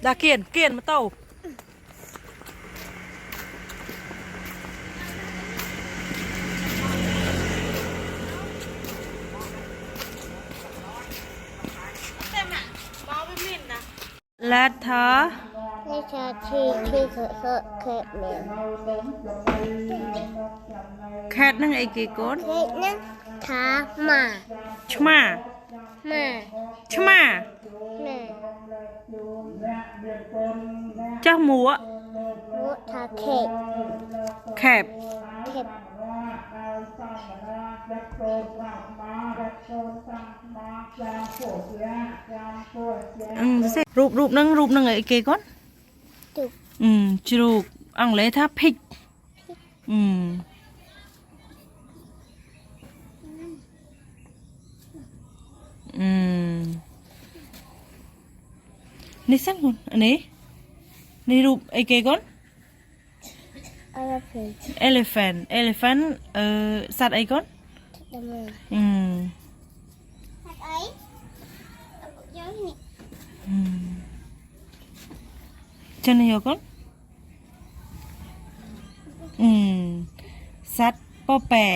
đa kiền mà tàu lát tháนี่ชาชีที่เคยแม่ khét năng ấy kì cốn เคยนั่งขามา chma มา chma แม่ chắc múa รู้ทาเขก khẹp เข็บ rụp nâng ấy kì con จุก chụp ăn lấy tháp píchนี่สั่งคนอันนี้นี่รูปไอ้เก๋ก่อน อะไรเพื่อน elephant สัตว์ไอ้ก่อน ดำเนิน ผัดไอ้เยอะนี่ chân này conสัตว์ปอแปะ